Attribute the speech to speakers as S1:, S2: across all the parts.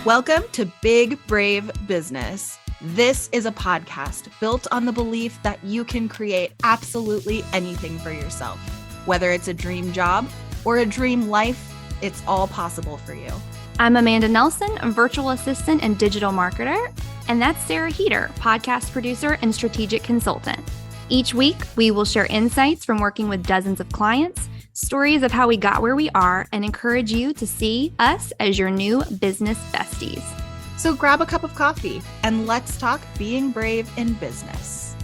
S1: Welcome to Big Brave Business. This is a podcast built on the belief that you can create absolutely anything for yourself. Whether it's a dream job or a dream life, it's all possible for you.
S2: I'm Amanda Nelson, a virtual assistant and digital marketer, and that's Sarah Heater, podcast producer and strategic consultant. Each week, we will share insights from working with dozens of clients, stories of how we got where we are, and encourage you to see us as your new business besties.
S1: So grab a cup of coffee and let's talk being brave in business.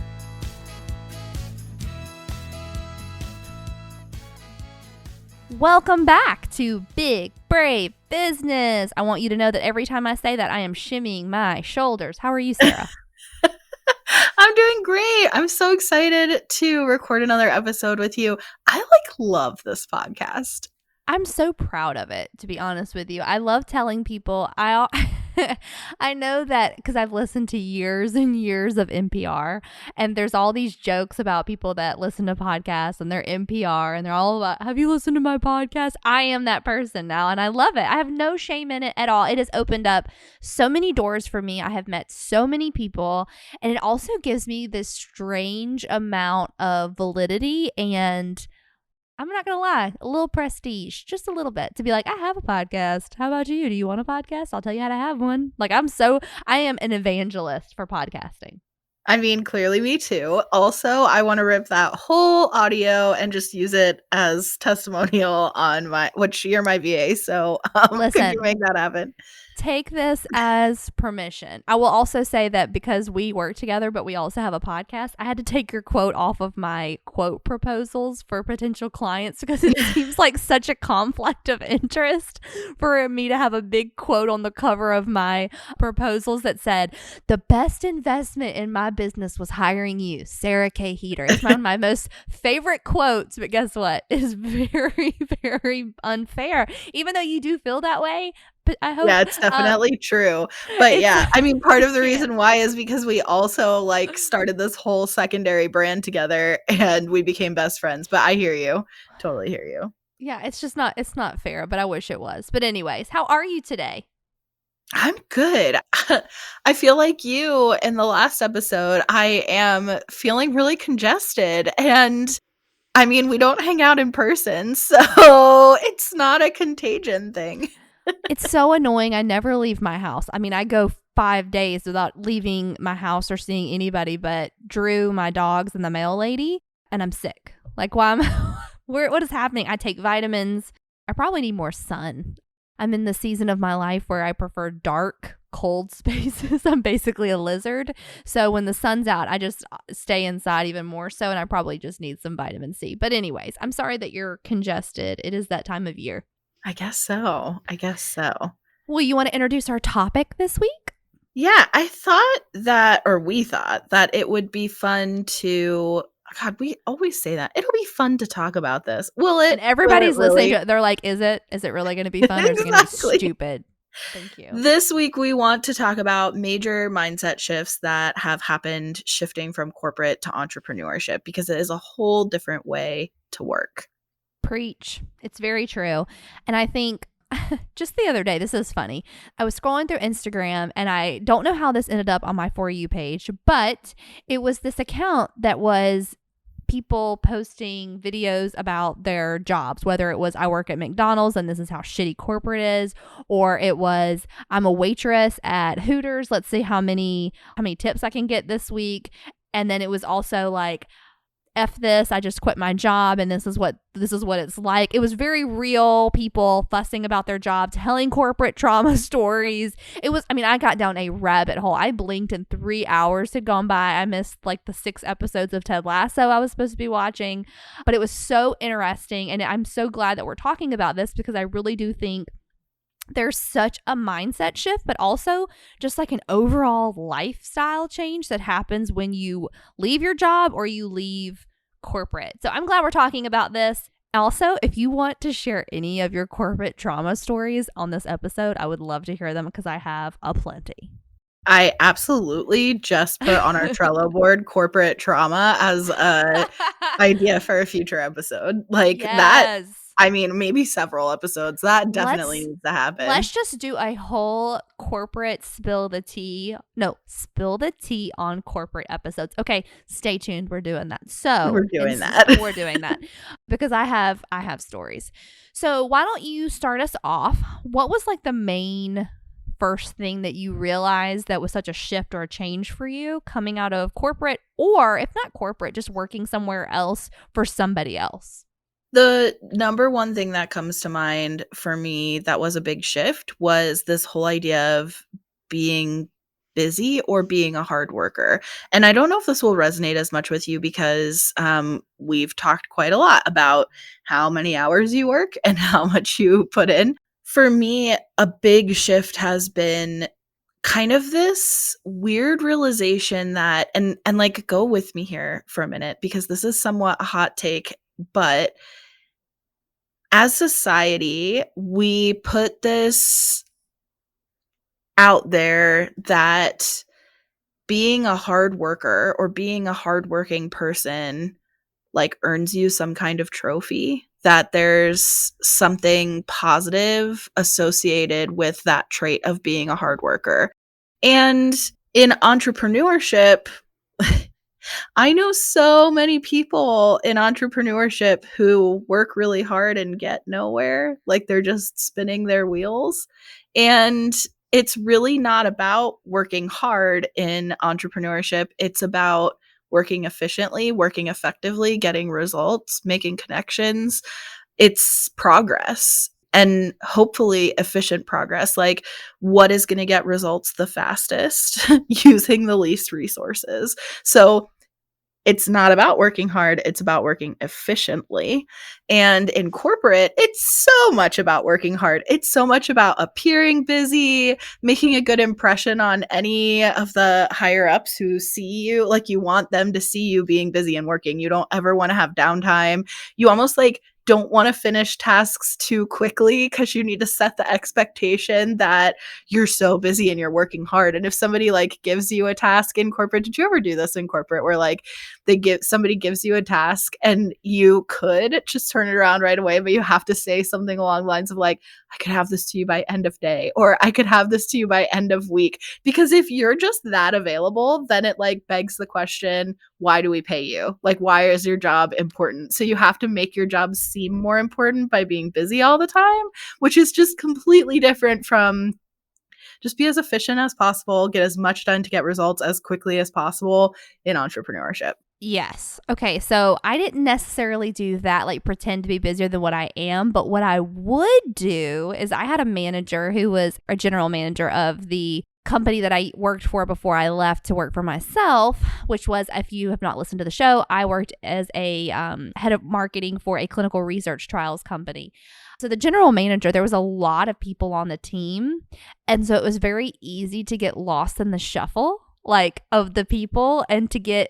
S2: Welcome back to Big Brave Business. I want you to know that every time I say that, I am shimmying my shoulders. How are you, Sarah?
S1: I'm doing great. I'm so excited to record another episode with you. I love this podcast.
S2: I'm so proud of it, to be honest with you. I love telling people. I know that because I've listened to years and years of NPR, and there's all these jokes about people that listen to podcasts and they're NPR and they're all about, have you listened to my podcast? I am that person now, and I love it. I have no shame in it at all. It has opened up so many doors for me. I have met so many people, and it also gives me this strange amount of validity and, I'm not going to lie, a little prestige, just a little bit, to be like, I have a podcast. How about you? Do you want a podcast? I'll tell you how to have one. I am an evangelist for podcasting.
S1: I mean, clearly me too. Also, I want to rip that whole audio and just use it as testimonial on which you're my VA. So
S2: Listen,
S1: could you make that happen?
S2: Take this as permission. I will also say that because we work together, but we also have a podcast, I had to take your quote off of my quote proposals for potential clients because it seems like such a conflict of interest for me to have a big quote on the cover of my proposals that said, the best investment in my business was hiring you, Sarah K. Heater. It's one of my most favorite quotes, but guess what? It's very, very unfair. Even though you do feel that way, but I hope.
S1: Yeah, it's definitely true. But yeah, I mean, part of the reason why is because we also started this whole secondary brand together and we became best friends. But I hear you. Totally hear you.
S2: Yeah, it's not fair, but I wish it was. But anyways, how are you today?
S1: I'm good. I feel like you in the last episode, I am feeling really congested. And I mean, we don't hang out in person, so it's not a contagion thing.
S2: It's so annoying. I never leave my house. I mean, I go 5 days without leaving my house or seeing anybody but Drew, my dogs, and the mail lady, and I'm sick. What is happening? I take vitamins. I probably need more sun. I'm in the season of my life where I prefer dark, cold spaces. I'm basically a lizard. So when the sun's out, I just stay inside even more so, and I probably just need some vitamin C. But anyways, I'm sorry that you're congested. It is that time of year.
S1: I guess so.
S2: Well, you want to introduce our topic this week?
S1: Yeah, we thought that it would be fun to, God, we always say that. It'll be fun to talk about this. Will it?
S2: And everybody's listening to it. They're like, is it really going to be fun or is it going to be stupid? Thank you.
S1: This week, we want to talk about major mindset shifts that have happened shifting from corporate to entrepreneurship because it is a whole different way to work.
S2: Preach. It's very true. And I think just the other day, this is funny. I was scrolling through Instagram and I don't know how this ended up on my For You page, but it was this account that was people posting videos about their jobs, whether it was I work at McDonald's and this is how shitty corporate is, or it was I'm a waitress at Hooters. Let's see how many tips I can get this week. And then it was also like, F this, I just quit my job and this is what it's like. It was very real people fussing about their job, telling corporate trauma stories. I got down a rabbit hole. I blinked and 3 hours had gone by. I missed the 6 episodes of Ted Lasso I was supposed to be watching, but it was so interesting. And I'm so glad that we're talking about this because I really do think there's such a mindset shift, but also just an overall lifestyle change that happens when you leave your job or you leave corporate. So I'm glad we're talking about this. Also, if you want to share any of your corporate trauma stories on this episode, I would love to hear them because I have aplenty.
S1: I absolutely just put on our Trello board corporate trauma as a idea for a future episode.
S2: Yes.
S1: I mean, maybe several episodes. That definitely
S2: Let's
S1: needs to happen.
S2: let's just do a whole corporate spill the tea. No, spill the tea on corporate episodes. Okay, stay tuned. We're doing that.
S1: We're
S2: So,
S1: doing that.
S2: we're doing that because I have stories. So, why don't you start us off? What was like the main first thing that you realized that was such a shift or a change for you coming out of corporate, or if not corporate, just working somewhere else for somebody else?
S1: The number one thing that comes to mind for me that was a big shift was this whole idea of being busy or being a hard worker. And I don't know if this will resonate as much with you because we've talked quite a lot about how many hours you work and how much you put in. For me, a big shift has been kind of this weird realization that and like go with me here for a minute because this is somewhat a hot take, but as society, we put this out there that being a hard worker or being a hardworking person like earns you some kind of trophy, that there's something positive associated with that trait of being a hard worker. And in entrepreneurship, I know so many people in entrepreneurship who work really hard and get nowhere. Like they're just spinning their wheels. And it's really not about working hard in entrepreneurship. It's about working efficiently, working effectively, getting results, making connections. It's progress and hopefully efficient progress. Like, what is going to get results the fastest using the least resources? So, it's not about working hard, it's about working efficiently. And in corporate, it's so much about working hard. It's so much about appearing busy, making a good impression on any of the higher ups who see you. Like you want them to see you being busy and working. You don't ever want to have downtime. You almost like don't want to finish tasks too quickly because you need to set the expectation that you're so busy and you're working hard. And if somebody like gives you a task in corporate, did you ever do this in corporate where like somebody gives you a task and you could just turn it around right away, but you have to say something along the lines of like, I could have this to you by end of day, or I could have this to you by end of week. Because if you're just that available, then it like begs the question, why do we pay you? Like, why is your job important? So you have to make your job seem more important by being busy all the time, which is just completely different from just be as efficient as possible, get as much done to get results as quickly as possible in entrepreneurship.
S2: Yes. Okay. So I didn't necessarily do that, like pretend to be busier than what I am. But what I would do is I had a manager who was a general manager of the company that I worked for before I left to work for myself, which was, if you have not listened to the show, I worked as a head of marketing for a clinical research trials company. So the general manager, there was a lot of people on the team. And so it was very easy to get lost in the shuffle, like of the people, and to get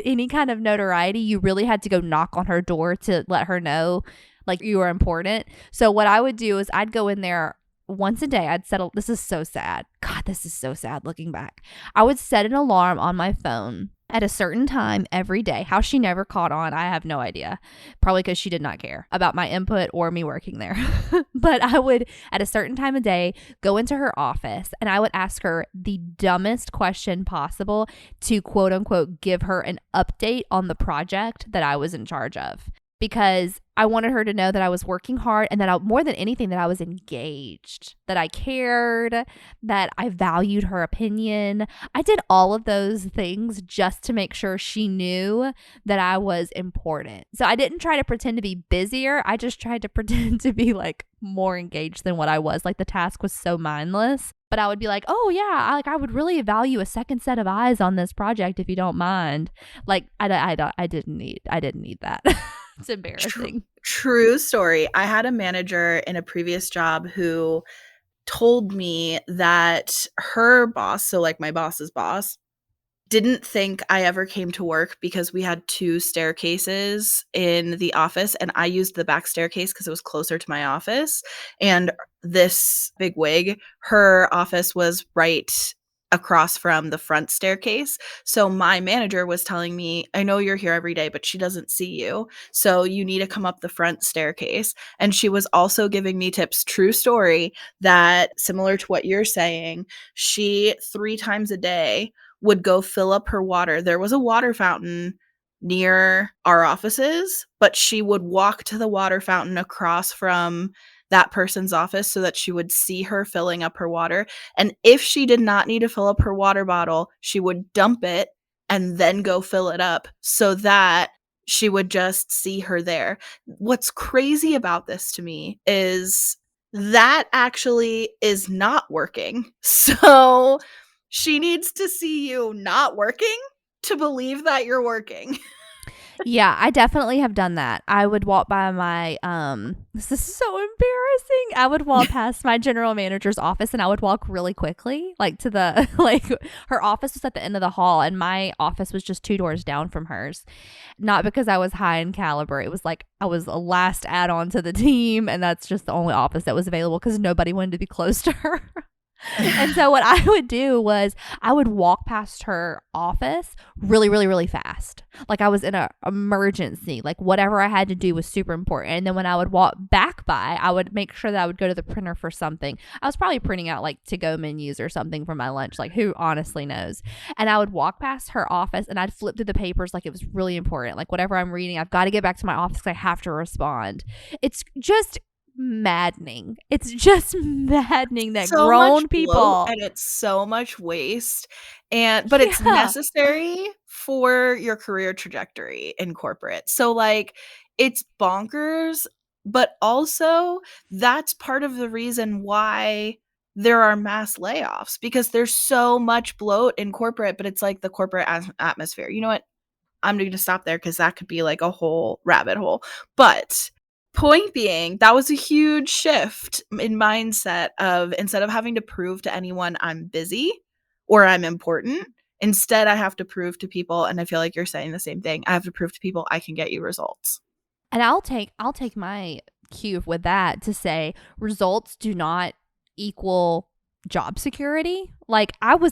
S2: any kind of notoriety, you really had to go knock on her door to let her know like you were important. So what I would do is I'd go in there once a day. I'd settle. This is so sad. God, this is so sad looking back. I would set an alarm on my phone at a certain time every day. How she never caught on, I have no idea. Probably because she did not care about my input or me working there. But I would, at a certain time of day, go into her office and I would ask her the dumbest question possible to quote unquote give her an update on the project that I was in charge of. Because I wanted her to know that I was working hard and that more than anything, that I was engaged, that I cared, that I valued her opinion. I did all of those things just to make sure she knew that I was important. So I didn't try to pretend to be busier. I just tried to pretend to be like more engaged than what I was. Like the task was so mindless. But I would be like, oh yeah, I would really value a second set of eyes on this project if you don't mind. Like I didn't need that. It's embarrassing.
S1: True story. I had a manager in a previous job who told me that her boss, so like my boss's boss, didn't think I ever came to work because we had two staircases in the office and I used the back staircase because it was closer to my office. And this big wig, her office was right across from the front staircase. So my manager was telling me, I know you're here every day, but she doesn't see you. So you need to come up the front staircase. And she was also giving me tips, true story, that similar to what you're saying, she 3 times a day would go fill up her water. There was a water fountain near our offices, but she would walk to the water fountain across from that person's office so that she would see her filling up her water. And if she did not need to fill up her water bottle, she would dump it and then go fill it up so that she would just see her there. What's crazy about this to me is that actually is not working. So she needs to see you not working to believe that you're working.
S2: Yeah, I definitely have done that. I would walk by my this is so embarrassing. I would walk past my general manager's office and I would walk really quickly, like to the like her office was at the end of the hall and my office was just 2 doors down from hers. Not because I was high in caliber. It was like I was a last add-on to the team and that's just the only office that was available because nobody wanted to be close to her. And so what I would do was I would walk past her office really, really, really fast. Like I was in an emergency. Like whatever I had to do was super important. And then when I would walk back by, I would make sure that I would go to the printer for something. I was probably printing out like to-go menus or something for my lunch. Like who honestly knows? And I would walk past her office and I'd flip through the papers like it was really important. Like whatever I'm reading, I've got to get back to my office because I have to respond. It's just maddening. It's just maddening that
S1: So
S2: grown
S1: much bloat
S2: people.
S1: and it's so much waste, and but it's
S2: Yeah.
S1: necessary for your career trajectory in corporate. So, like, it's bonkers, but also that's part of the reason why there are mass layoffs because there's so much bloat in corporate, but it's like the corporate atmosphere. You know what? I'm going to stop there because that could be like a whole rabbit hole. But point being, that was a huge shift in mindset of instead of having to prove to anyone I'm busy or I'm important, instead I have to prove to people, and I feel like you're saying the same thing. I have to prove to people I can get you results.
S2: And I'll take my cue with that to say results do not equal job security. Like I was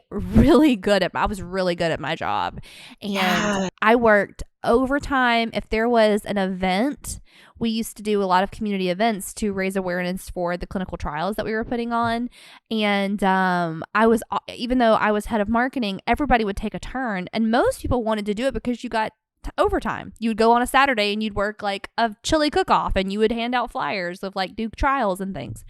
S2: really good at my job and
S1: Yeah.
S2: I worked overtime. If there was an event, we used to do a lot of community events to raise awareness for the clinical trials that we were putting on. And I was, even though I was head of marketing, everybody would take a turn and most people wanted to do it because you got overtime. You would go on a Saturday and you'd work like a chili cook-off and you would hand out flyers of like do trials and things.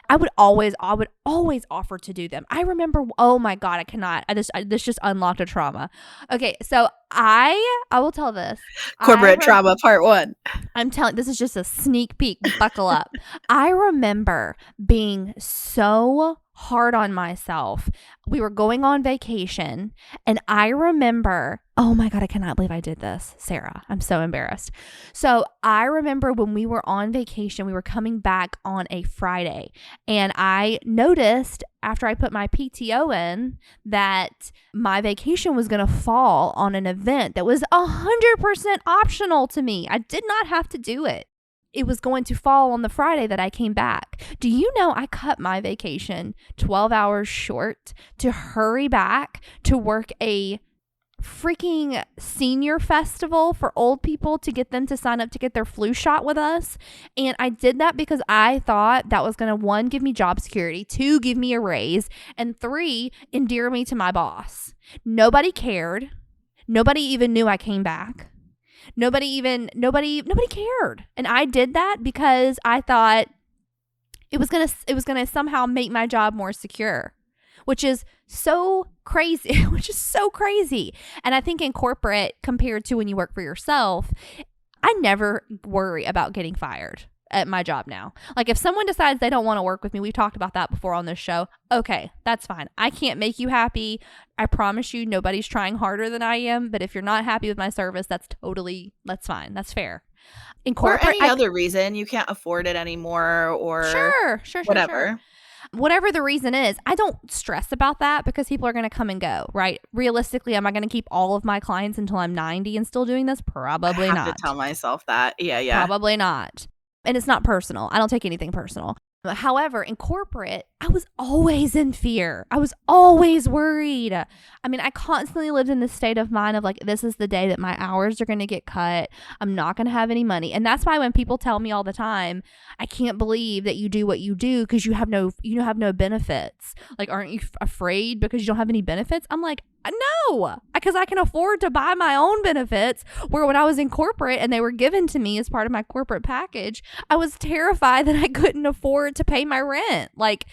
S2: I would always offer to do them. I remember, oh my God, this just unlocked a trauma. Okay, so I will tell this.
S1: Corporate trauma part 1.
S2: I'm telling, this is just a sneak peek. Buckle up. I remember being so hard on myself. We were going on vacation and I remember, oh my God, I cannot believe I did this, Sarah. I'm so embarrassed. So I remember when we were on vacation, we were coming back on a Friday and I noticed after I put my PTO in that my vacation was going to fall on an event that was 100% optional to me. I did not have to do it. It was going to fall on the Friday that I came back. Do you know I cut my vacation 12 hours short to hurry back to work a freaking senior festival for old people to get them to sign up to get their flu shot with us? And I did that because I thought that was going to, 1, give me job security, 2, give me a raise, and 3, endear me to my boss. Nobody cared. Nobody even knew I came back. Nobody cared. And I did that because I thought it was going to somehow make my job more secure, which is so crazy, And I think in corporate compared to when you work for yourself, I never worry about getting fired at my job now. Like if someone decides they don't want to work with me, we've talked about that before on this show. Okay, that's fine. I can't make you happy. I promise you nobody's trying harder than I am. But if you're not happy with my service, that's fine. That's fair. In corporate,
S1: Or any other reason you can't afford it anymore or
S2: sure.
S1: whatever.
S2: Whatever the reason is, I don't stress about that because people are going to come and go, right? Realistically, am I going to keep all of my clients until I'm 90 and still doing this? Probably
S1: I have
S2: not.
S1: to tell myself that. Yeah.
S2: Probably not. And it's not personal. I don't take anything personal. However, in corporate, I was always in fear. I was always worried. I mean, I constantly lived in this state of mind of like, this is the day that my hours are going to get cut. I'm not going to have any money. And that's why when people tell me all the time, I can't believe that you do what you do because you have no benefits. Like, aren't you afraid because you don't have any benefits? I'm like, no, because I can afford to buy my own benefits. Where when I was in corporate and they were given to me as part of my corporate package, I was terrified that I couldn't afford to pay my rent. Like,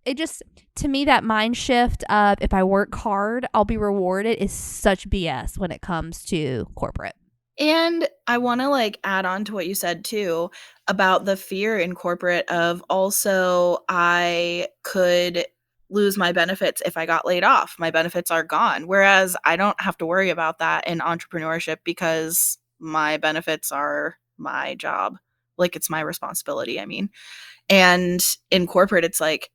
S2: it just, to me, that mind shift of if I work hard, I'll be rewarded is such BS when it comes to corporate.
S1: And I want to like add on to what you said too about the fear in corporate of also I could lose my benefits if I got laid off. My benefits are gone. Whereas I don't have to worry about that in entrepreneurship because my benefits are my job. Like it's my responsibility, I mean. And in corporate, it's like,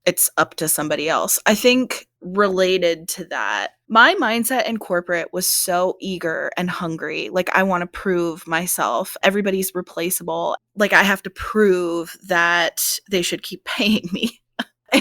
S1: it's up to somebody else. I think related to that, my mindset in corporate was so eager and hungry. Like, I want to prove myself. Everybody's replaceable. Like, I have to prove that they should keep paying me.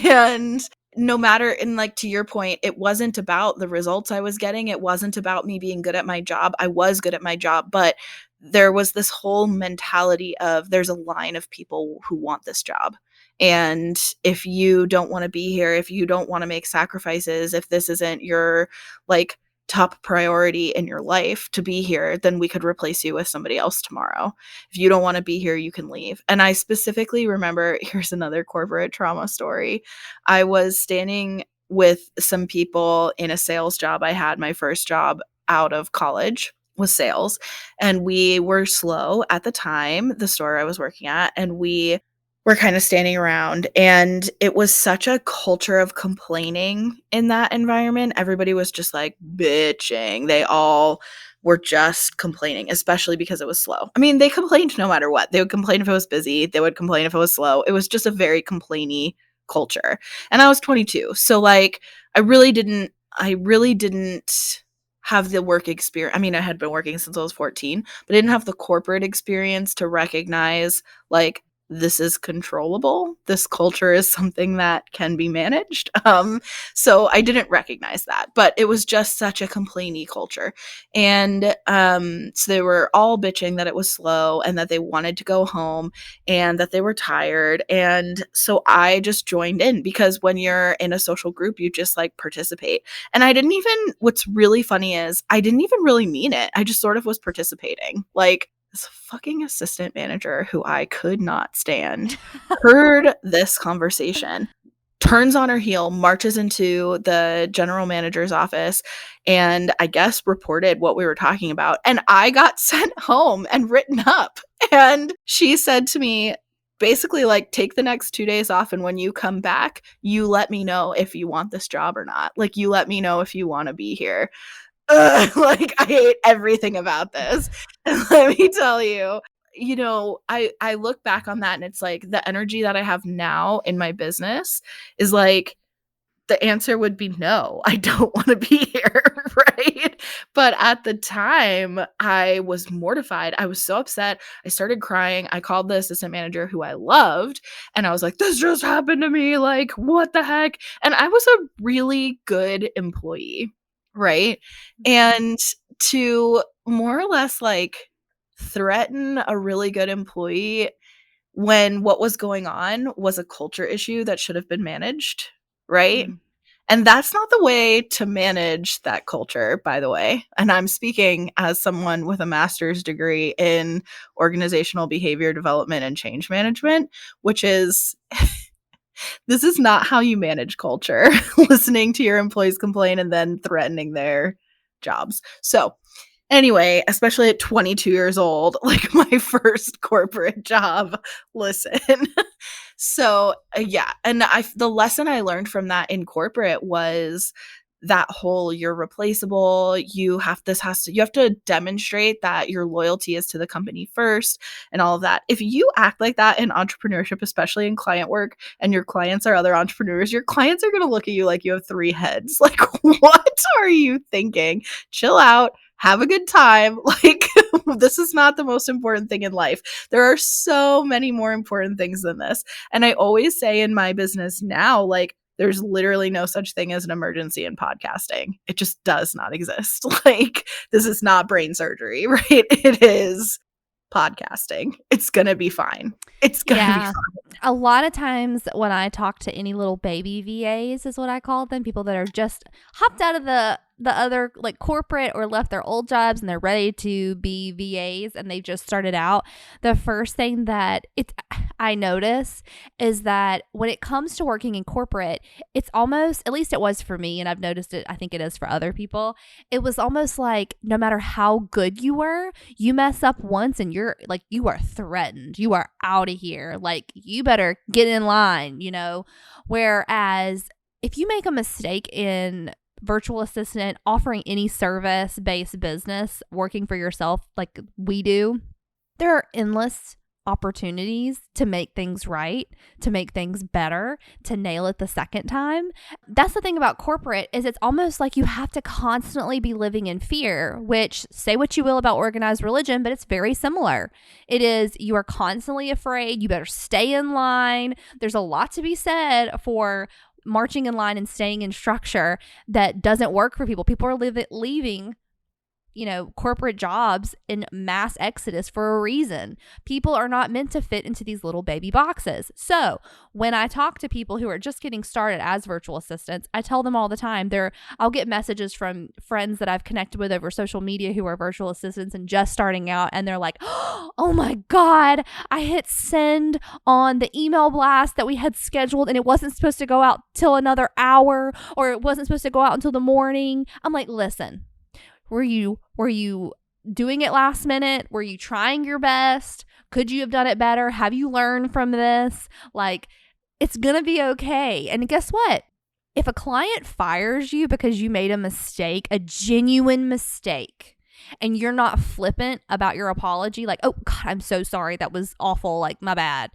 S1: And no matter, and like to your point, it wasn't about the results I was getting. It wasn't about me being good at my job. I was good at my job, but there was this whole mentality of there's a line of people who want this job. And if you don't want to be here, if you don't want to make sacrifices, if this isn't your like top priority in your life to be here, then we could replace you with somebody else tomorrow. If you don't want to be here, you can leave. And I specifically remember, here's another corporate trauma story. I was standing with some people in a sales job. I had my first job out of college was sales, and we were slow at the time, the store I was working at, and we were kind of standing around, and it was such a culture of complaining in that environment. Everybody was just like bitching. They all were just complaining, especially because it was slow. I mean, they complained no matter what. They would complain if it was busy. They would complain if it was slow. It was just a very complainy culture. And I was 22. So like I really didn't have the work experience. I mean, I had been working since I was 14, but I didn't have the corporate experience to recognize like this is controllable. This culture is something that can be managed. So I didn't recognize that, but it was just such a complainy culture. And so they were all bitching that it was slow and that they wanted to go home and that they were tired. And so I just joined in because when you're in a social group, you just like participate. And I didn't even, what's really funny is I didn't even really mean it. I just sort of was participating. Like, this fucking assistant manager who I could not stand heard this conversation, turns on her heel, marches into the general manager's office, and I guess reported what we were talking about. And I got sent home and written up. And she said to me, basically, like, take the next 2 days off. And when you come back, you let me know if you want this job or not. Like, you let me know if you want to be here. Like, I hate everything about this. And let me tell you, I look back on that and it's like the energy that I have now in my business is like the answer would be no, I don't want to be here, right? But at the time, I was mortified. I was so upset. I started crying. I called the assistant manager who I loved, and I was like, this just happened to me. Like, what the heck? And I was a really good employee, right? And to more or less like threaten a really good employee when what was going on was a culture issue that should have been managed, right?
S2: Mm.
S1: And that's not the way to manage that culture, by the way. And I'm speaking as someone with a master's degree in organizational behavior development and change management, which is this is not how you manage culture, listening to your employees complain and then threatening their jobs. So, anyway, especially at 22 years old, like my first corporate job, listen. So, yeah, and the lesson I learned from that in corporate was that whole you're replaceable, you have to demonstrate that your loyalty is to the company first and all of that. If you act like that in entrepreneurship, especially in client work, and your clients are other entrepreneurs, your clients are going to look at you like you have three heads. Like, what are you thinking? Chill out, have a good time. Like, This is not the most important thing in life. There are so many more important things than this. And I always say in my business now, like, there's literally no such thing as an emergency in podcasting. It just does not exist. Like, this is not brain surgery, right? It is podcasting. It's going to be fine. It's going to be
S2: Yeah.
S1: fine.
S2: A lot of times when I talk to any little baby VAs is what I call them, people that are just hopped out of the other like corporate or left their old jobs and they're ready to be VAs and they just started out. The first thing that I notice is that when it comes to working in corporate, it's almost, at least it was for me, and I've noticed it, I think it is for other people. It was almost like no matter how good you were, you mess up once and you're like, you are threatened. You are out of here. Like, you better get in line, you know? Whereas if you make a mistake in virtual assistant, offering any service-based business, working for yourself like we do, there are endless opportunities to make things right, to make things better, to nail it the second time. That's the thing about corporate, is it's almost like you have to constantly be living in fear, which, say what you will about organized religion, but it's very similar. It is, you are constantly afraid, you better stay in line. There's a lot to be said for marching in line and staying in structure that doesn't work for people. People are leaving corporate jobs in mass exodus for a reason. People are not meant to fit into these little baby boxes. So when I talk to people who are just getting started as virtual assistants, I tell them all the time, I'll get messages from friends that I've connected with over social media who are virtual assistants and just starting out, and they're like, oh my God, I hit send on the email blast that we had scheduled and it wasn't supposed to go out till another hour, or it wasn't supposed to go out until the morning. I'm like, listen, were you doing it last minute? Were you trying your best? Could you have done it better? Have you learned from this? Like, it's going to be okay. And guess what? If a client fires you because you made a mistake, a genuine mistake, and you're not flippant about your apology, like, oh God, I'm so sorry, that was awful, like, my bad.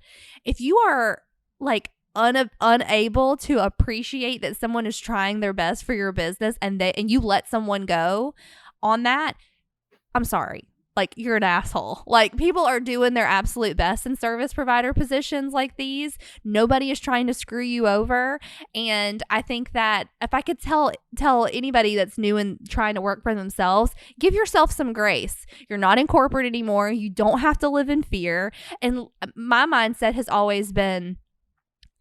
S2: If you are like unable to appreciate that someone is trying their best for your business and you let someone go on that, I'm sorry. Like, you're an asshole. Like, people are doing their absolute best in service provider positions like these. Nobody is trying to screw you over. And I think that if I could tell anybody that's new and trying to work for themselves, give yourself some grace. You're not in corporate anymore. You don't have to live in fear. And my mindset has always been,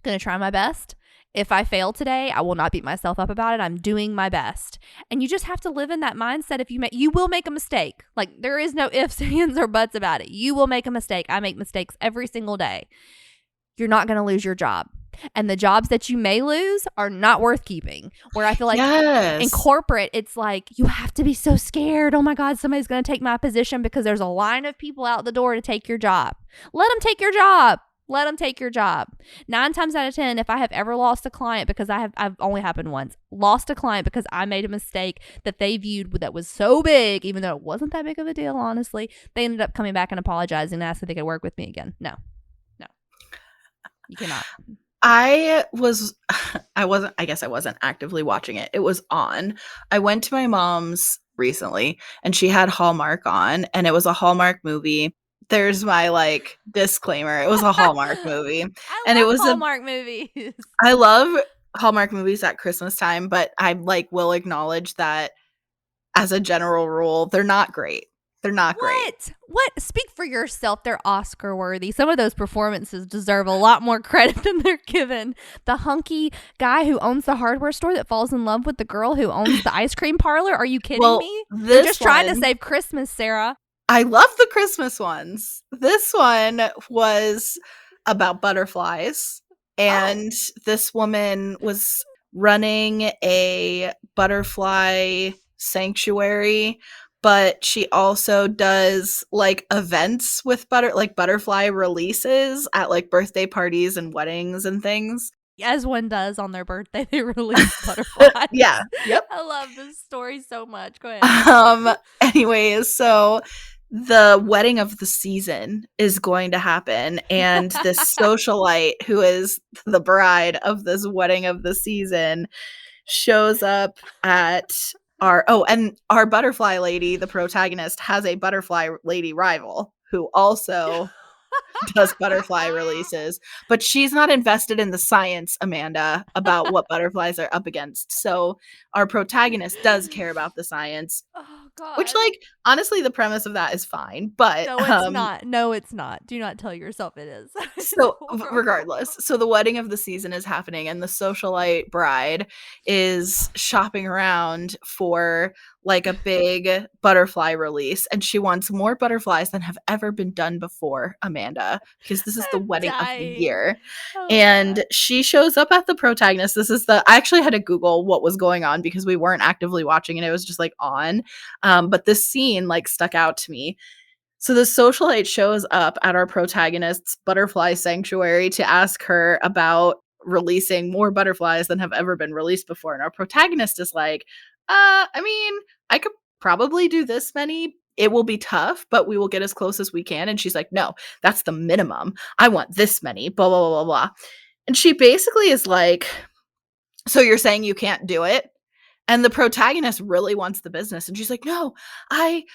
S2: going to try my best. If I fail today, I will not beat myself up about it. I'm doing my best. And you just have to live in that mindset. If you will make a mistake. Like, there is no ifs, ands, or buts about it. You will make a mistake. I make mistakes every single day. You're not going to lose your job. And the jobs that you may lose are not worth keeping. Where I feel like in corporate, it's like, you have to be so scared. Oh my God, somebody's going to take my position because there's a line of people out the door to take your job. Let them take your job. Let them take your job. 9 times out of 10, if I have ever lost a client, because I've only happened once, lost a client because I made a mistake that they viewed that was so big, even though it wasn't that big of a deal, honestly, they ended up coming back and apologizing and asked if they could work with me again. No, you cannot.
S1: I guess I wasn't actively watching it. It was on. I went to my mom's recently and she had Hallmark on, and it was a Hallmark movie. There's my like disclaimer. It was a Hallmark movie.
S2: I love Hallmark movies.
S1: I love Hallmark movies at Christmas time, but I like will acknowledge that as a general rule, they're not great. They're not great.
S2: What? Speak for yourself. They're Oscar worthy. Some of those performances deserve a lot more credit than they're given. The hunky guy who owns the hardware store that falls in love with the girl who owns the ice cream parlor. Are you kidding me? You're just trying to save Christmas, Sarah.
S1: I love the Christmas ones. This one was about butterflies. And this woman was running a butterfly sanctuary, but she also does like events with butterfly releases at like birthday parties and weddings and things.
S2: As one does on their birthday, they release butterflies.
S1: Yeah. Yep.
S2: I love this story so much. Go ahead.
S1: Anyways, so the wedding of the season is going to happen, and this socialite who is the bride of this wedding of the season shows up at and our butterfly lady, the protagonist, has a butterfly lady rival who also does butterfly releases, but she's not invested in the science, Amanda, about what butterflies are up against. So our protagonist does care about the science,
S2: Oh
S1: which,
S2: God.
S1: like, honestly, the premise of that is fine. But
S2: No, it's not. No, it's not. Do not tell yourself it is. It's
S1: so regardless,
S2: horrible.
S1: so the wedding of the season is happening, and the socialite bride is shopping around for like a big butterfly release, and she wants more butterflies than have ever been done before, Amanda, because this is the
S2: I'm
S1: wedding of the
S2: dying.
S1: year.
S2: Oh
S1: And
S2: God.
S1: she shows up at the protagonist. I actually had to Google what was going on because we weren't actively watching it. It was just like on. But this scene like stuck out to me. So the socialite shows up at our protagonist's butterfly sanctuary to ask her about releasing more butterflies than have ever been released before. And our protagonist is like, I mean, I could probably do this many. It will be tough, but we will get as close as we can. And she's like, no, that's the minimum. I want this many, blah, blah, blah, blah, blah. And she basically is like, so you're saying you can't do it? And the protagonist really wants the business. And she's like, no, I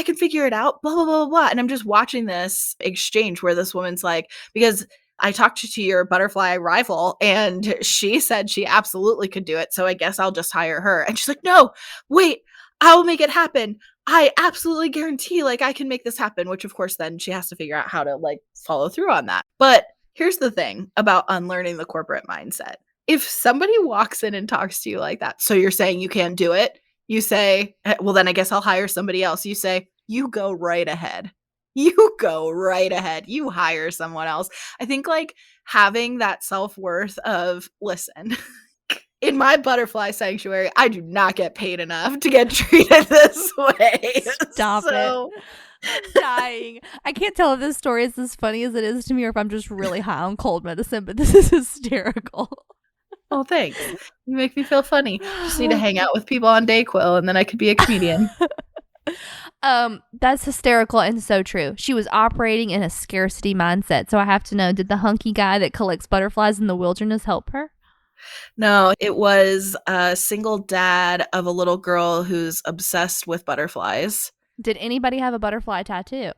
S1: can figure it out, blah, blah, blah, blah. And I'm just watching this exchange where this woman's like, because I talked to your butterfly rival and she said she absolutely could do it. So I guess I'll just hire her. And she's like, no, wait, I'll make it happen. I absolutely guarantee like I can make this happen, which of course then she has to figure out how to like follow through on that. But here's the thing about unlearning the corporate mindset. If somebody walks in and talks to you like that, so you're saying you can't do it, you say, well, then I guess I'll hire somebody else. You say, you go right ahead. You go right ahead. You hire someone else. I think like having that self worth of, listen, in my butterfly sanctuary, I do not get paid enough to get treated this way.
S2: Stop it.
S1: So,
S2: I'm dying. I can't tell if this story is as funny as it is to me or if I'm just really high on cold medicine, but this is hysterical.
S1: oh, thanks. You make me feel funny. Just need to hang out with people on Dayquil and then I could be a comedian.
S2: That's hysterical and so true. She was operating in a scarcity mindset. So I have to know, did the hunky guy that collects butterflies in the wilderness help her?
S1: No, it was a single dad of a little girl who's obsessed with butterflies.
S2: Did anybody have a butterfly tattoo?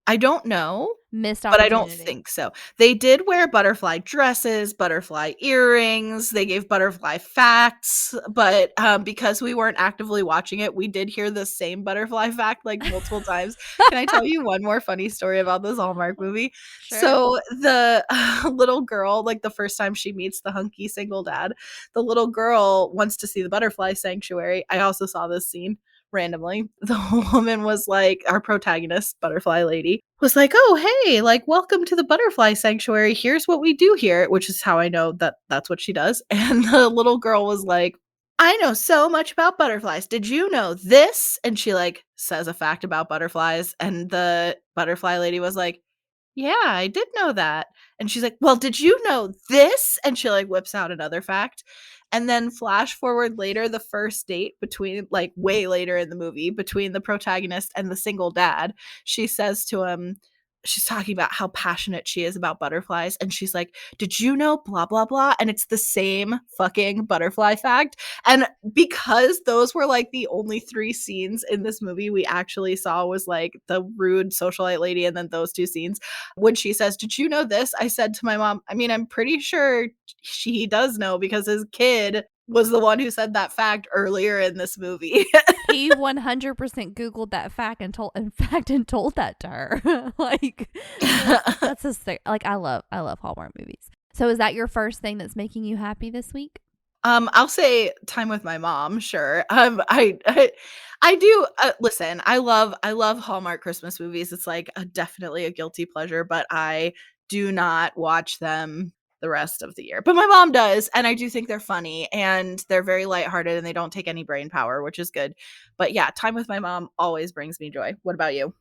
S1: I don't know,
S2: Missed
S1: but I don't
S2: opportunity.
S1: think so. They did wear butterfly dresses, butterfly earrings. They gave butterfly facts, but because we weren't actively watching it, we did hear the same butterfly fact like multiple times. Can I tell you one more funny story about this Hallmark movie?
S2: Sure.
S1: So the little girl, like the first time she meets the hunky single dad, the little girl wants to see the butterfly sanctuary. I also saw this scene randomly. The woman was like, our protagonist, butterfly lady, was like, oh, hey, like, welcome to the butterfly sanctuary. Here's what we do here, which is how I know that that's what she does. And the little girl was like, I know so much about butterflies. Did you know this? And she like says a fact about butterflies. And the butterfly lady was like, yeah, I did know that. And she's like, well, did you know this? And she like whips out another fact. And then flash forward later, the first date between, like, way later in the movie, between the protagonist and the single dad, she says to him, she's talking about how passionate she is about butterflies. And she's like, did you know blah, blah, blah? And it's the same fucking butterfly fact. And because those were like the only three scenes in this movie we actually saw was like the rude socialite lady and then those two scenes. When she says, did you know this? I said to my mom, I mean, I'm pretty sure he does know because his kid was the one who said that fact earlier in this movie.
S2: He 100% Googled that fact and told that to her. Like that's just like I love Hallmark movies. So is that your first thing that's making you happy this week?
S1: I'll say time with my mom, sure. I do listen, I love Hallmark Christmas movies. It's like definitely a guilty pleasure, but I do not watch them the rest of the year. But my mom does, and I do think they're funny and they're very lighthearted and they don't take any brain power, which is good. But yeah, time with my mom always brings me joy. What about you?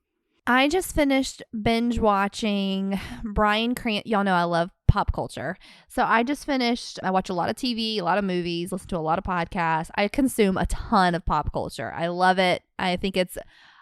S2: I just finished binge watching Bryan Cranston. Y'all know I love pop culture. So I watch a lot of TV, a lot of movies, listen to a lot of podcasts. I consume a ton of pop culture. I love it. I think it's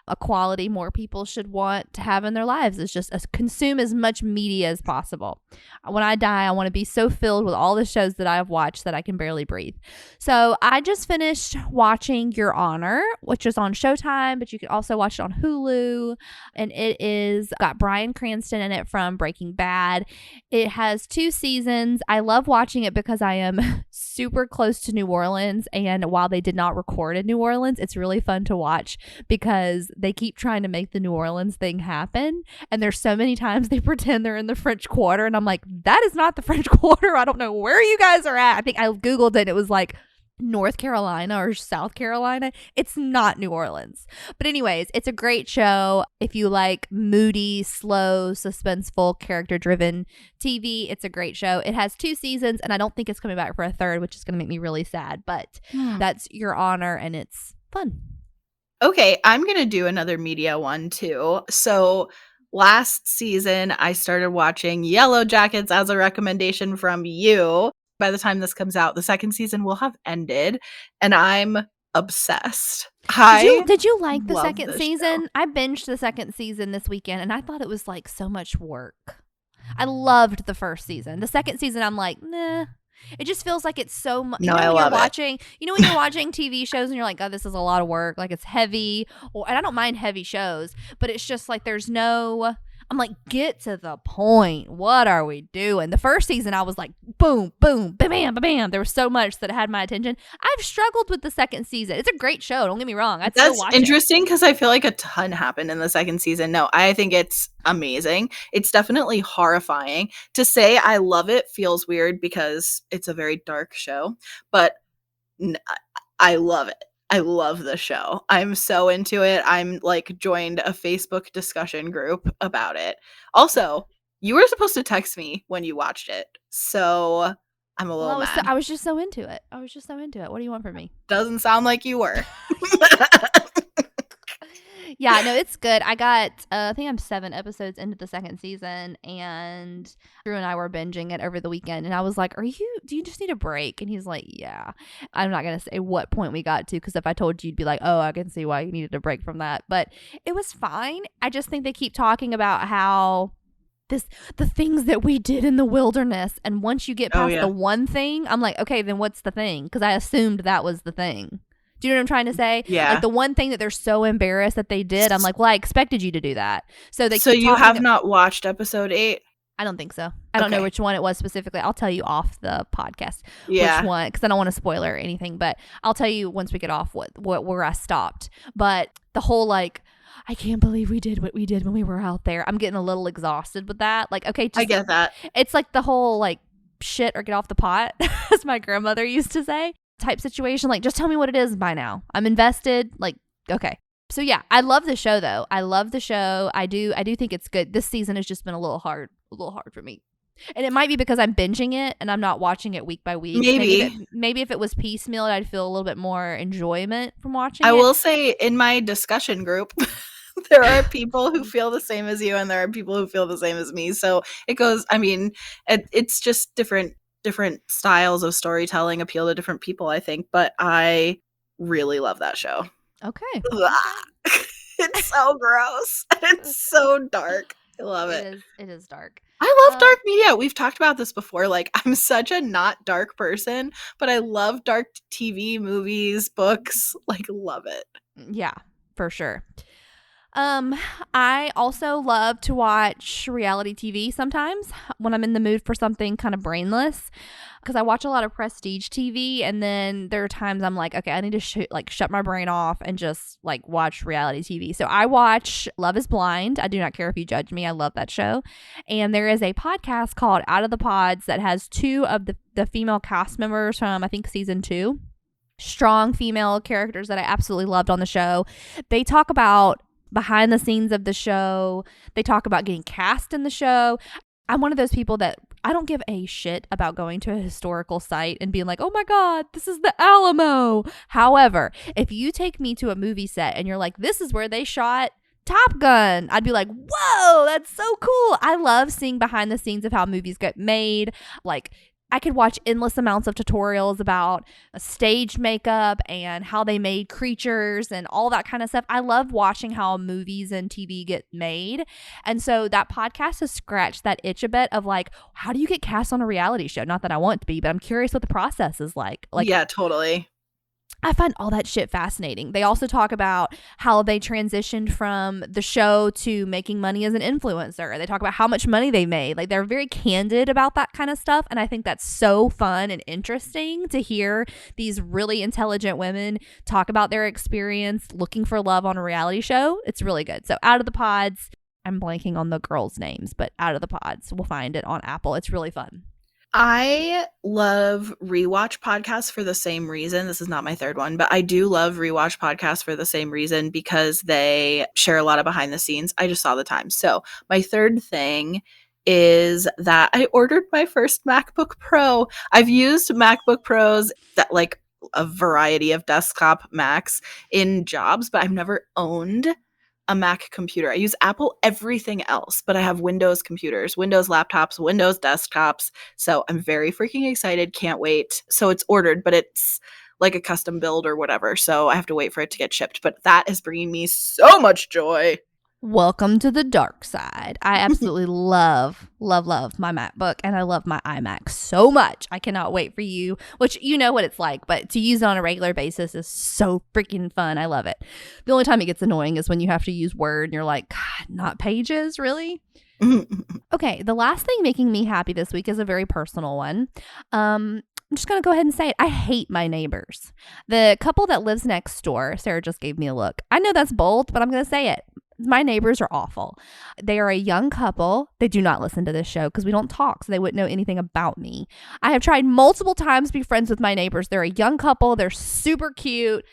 S2: a quality more people should want to have in their lives, is just consume as much media as possible. When I die, I want to be so filled with all the shows that I have watched that I can barely breathe. So I just finished watching Your Honor, which is on Showtime, but you can also watch it on Hulu. And it is got Bryan Cranston in it from Breaking Bad. It has 2 seasons. I love watching it because I am super close to New Orleans. And while they did not record in New Orleans, it's really fun to watch because they keep trying to make the New Orleans thing happen. And there's so many times they pretend they're in the French Quarter. And I'm like, that is not the French Quarter. I don't know where you guys are at. I think I Googled it. And it was like North Carolina or South Carolina. It's not New Orleans. But anyways, it's a great show. If you like moody, slow, suspenseful, character-driven TV, it's a great show. It has 2 seasons, and I don't think it's coming back for a third, which is going to make me really sad. But that's Your Honor, and it's fun.
S1: Okay, I'm going to do another media one too. So last season, I started watching Yellow Jackets as a recommendation from you. By the time this comes out, the 2nd season will have ended, and I'm obsessed.
S2: Did you like the 2nd season?
S1: Show.
S2: I binged the 2nd season this weekend, and I thought it was like so much work. I loved the 1st season. The 2nd season, I'm like, nah. It just feels like it's so much.
S1: No, I love it.
S2: When you're watching TV shows and you're like, oh, this is a lot of work. Like, it's heavy. And I don't mind heavy shows, but it's just like there's no. I'm like, get to the point. What are we doing? The 1st season, I was like, boom, boom, bam, bam, bam. There was so much that had my attention. I've struggled with the 2nd season. It's a great show. Don't get me wrong. I'd still watch it.
S1: That's interesting because I feel like a ton happened in the 2nd season. No, I think it's amazing. It's definitely horrifying. To say I love it feels weird because it's a very dark show, but I love it. I love the show. I'm so into it. I'm like joined a Facebook discussion group about it. Also, you were supposed to text me when you watched it. So I'm a little mad.
S2: I was just so into it. What do you want from me?
S1: Doesn't sound like you were.
S2: Yeah, no, it's good. I got, I think I'm 7 episodes into the 2nd season, and Drew and I were binging it over the weekend, and I was like, do you just need a break? And he's like, yeah. I'm not going to say what point we got to, because if I told you, you'd be like, oh, I can see why you needed a break from that. But it was fine. I just think they keep talking about how the things that we did in the wilderness, and once you get past the one thing, I'm like, okay, then what's the thing? Because I assumed that was the thing. Do you know what I'm trying to say?
S1: Yeah.
S2: Like the one thing that they're so embarrassed that they did, I'm like, well, I expected you to do that. So
S1: you have not watched episode 8?
S2: I don't think so. I don't know which one it was specifically. I'll tell you off the podcast which one, because I don't want to spoil or anything. But I'll tell you once we get off where I stopped. But the whole like, I can't believe we did what we did when we were out there. I'm getting a little exhausted with that. Like, okay,
S1: I get that.
S2: It's like the whole like shit or get off the pot, as my grandmother used to say, type situation. Like, just tell me what it is by now. I'm invested. Like, okay. So yeah, I love the show though. I love the show. I do think it's good. This season has just been a little hard for me. And it might be because I'm binging it and I'm not watching it week by week. Maybe if it was piecemeal, I'd feel a little bit more enjoyment from watching it.
S1: I will say in my discussion group, there are people who feel the same as you and there are people who feel the same as me. So it goes, I mean, it's just different styles of storytelling appeal to different people, I think. But I really love that show.
S2: Okay.
S1: It's so gross. It's so dark. I love it.
S2: It is dark.
S1: I love dark media. We've talked about this before. Like, I'm such a not dark person, but I love dark TV, movies, books. Like, love it.
S2: Yeah, for sure. I also love to watch reality TV sometimes when I'm in the mood for something kind of brainless, because I watch a lot of prestige TV, and then there are times I'm like, okay, I need to shut my brain off and just like watch reality TV. So I watch Love is Blind. I do not care if you judge me. I love that show. And there is a podcast called Out of the Pods that has 2 of the female cast members from, I think, season 2. Strong female characters that I absolutely loved on the show. They talk about behind the scenes of the show. They talk about getting cast in the show. I'm one of those people that I don't give a shit about going to a historical site and being like, oh my God, this is the Alamo. However, if you take me to a movie set and you're like, this is where they shot Top Gun, I'd be like, whoa, that's so cool. I love seeing behind the scenes of how movies get made, like I could watch endless amounts of tutorials about stage makeup and how they made creatures and all that kind of stuff. I love watching how movies and TV get made. And so that podcast has scratched that itch a bit of like, how do you get cast on a reality show? Not that I want to be, but I'm curious what the process is like.
S1: Yeah, totally.
S2: I find all that shit fascinating. They also talk about how they transitioned from the show to making money as an influencer. They talk about how much money they made. Like, they're very candid about that kind of stuff. And I think that's so fun and interesting to hear these really intelligent women talk about their experience looking for love on a reality show. It's really good. So Out of the Pods, I'm blanking on the girls' names, but Out of the Pods, we'll find it on Apple. It's really fun.
S1: I love rewatch podcasts for the same reason. This is not my third one, but I do love rewatch podcasts for the same reason because they share a lot of behind the scenes. I just saw the time. So my third thing is that I ordered my first MacBook Pro. I've used MacBook Pros that like a variety of desktop Macs in jobs, but I've never owned a Mac computer. I use Apple everything else, but I have Windows computers, Windows laptops, Windows desktops. So I'm very freaking excited. Can't wait. So it's ordered, but it's like a custom build or whatever. So I have to wait for it to get shipped. But that is bringing me so much joy.
S2: Welcome to the dark side. I absolutely love my MacBook, and I love my iMac so much. I cannot wait for you, which you know what it's like, but to use it on a regular basis is so freaking fun. I love it. The only time it gets annoying is when you have to use Word and you're like, God, not Pages, really? Okay, the last thing making me happy this week is a very personal one. I'm just going to go ahead and say it. I hate my neighbors. The couple that lives next door, Sarah just gave me a look. I know that's bold, but I'm going to say it. My neighbors are awful. They are a young couple. They do not listen to this show because we don't talk, so they wouldn't know anything about me. I have tried multiple times to be friends with my neighbors. They're a young couple. They're super cute.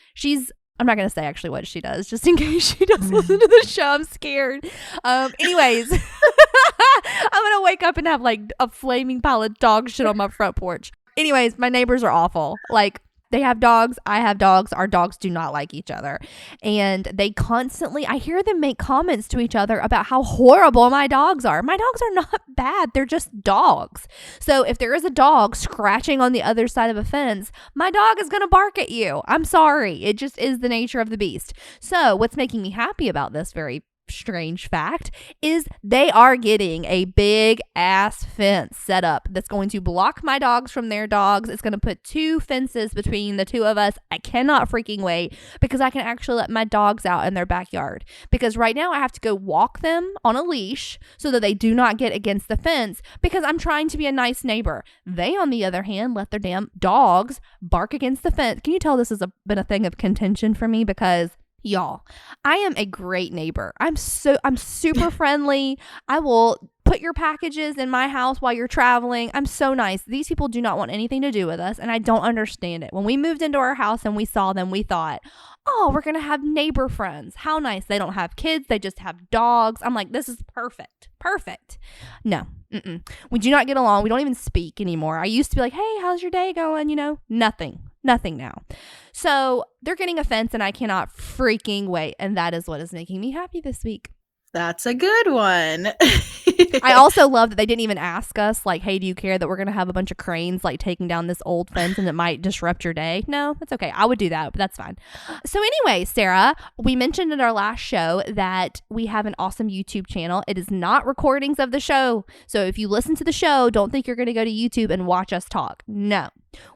S2: I'm not going to say actually what she does, just in case she does listen to the show. I'm scared. Anyways, I'm going to wake up and have like a flaming pile of dog shit on my front porch. Anyways, my neighbors are awful. Like, they have dogs. I have dogs. Our dogs do not like each other. And they constantly, I hear them make comments to each other about how horrible my dogs are. My dogs are not bad. They're just dogs. So if there is a dog scratching on the other side of a fence, my dog is going to bark at you. I'm sorry. It just is the nature of the beast. So what's making me happy about this very strange fact is they are getting a big ass fence set up that's going to block my dogs from their dogs. It's going to put 2 fences between the two of us. I cannot freaking wait because I can actually let my dogs out in their backyard, because right now I have to go walk them on a leash so that they do not get against the fence because I'm trying to be a nice neighbor. They, on the other hand, let their damn dogs bark against the fence. Can you tell this has been a thing of contention for me? Because y'all, I am a great neighbor. I'm super friendly. I will put your packages in my house while you're traveling. I'm so nice. These people do not want anything to do with us, and I don't understand it. When we moved into our house and we saw them, we thought, oh, we're going to have neighbor friends. How nice. They don't have kids. They just have dogs. I'm like, this is perfect. Perfect. No. We do not get along. We don't even speak anymore. I used to be like, hey, how's your day going? Nothing now. So they're getting a fence, and I cannot freaking wait. And that is what is making me happy this week.
S1: That's a good one.
S2: I also love that they didn't even ask us, like, hey, do you care that we're going to have a bunch of cranes, like, taking down this old fence and it might disrupt your day? No, that's okay. I would do that, but that's fine. So anyway, Sarah, we mentioned in our last show that we have an awesome YouTube channel. It is not recordings of the show. So if you listen to the show, don't think you're going to go to YouTube and watch us talk. No.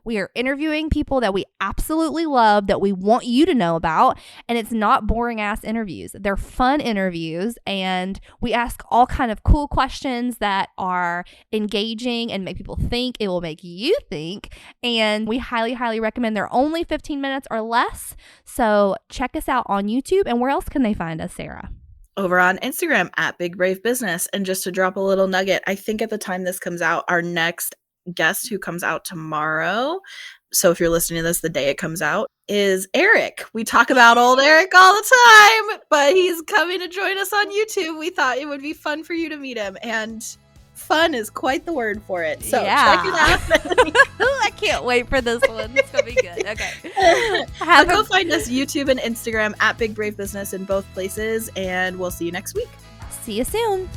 S2: We are interviewing people that we absolutely love, that we want you to know about, and it's not boring ass interviews. They're fun interviews, and we ask all kind of cool questions that are engaging and make people think. It will make you think, and we highly, highly recommend. They're only 15 minutes or less, so check us out on YouTube. And where else can they find us, Sarah?
S1: Over on Instagram at Big Brave Business. And just to drop a little nugget, I think at the time this comes out, our next guest, who comes out tomorrow, so if you're listening to this the day it comes out, is Eric. We talk about old Eric all the time, but he's coming to join us on YouTube. We thought it would be fun for you to meet him, and fun is quite the word for it. So check it out.
S2: I can't wait for this one. It's gonna be good. Okay.
S1: Go find us YouTube and Instagram at Big Brave Business in both places, and we'll see you next week.
S2: See you soon.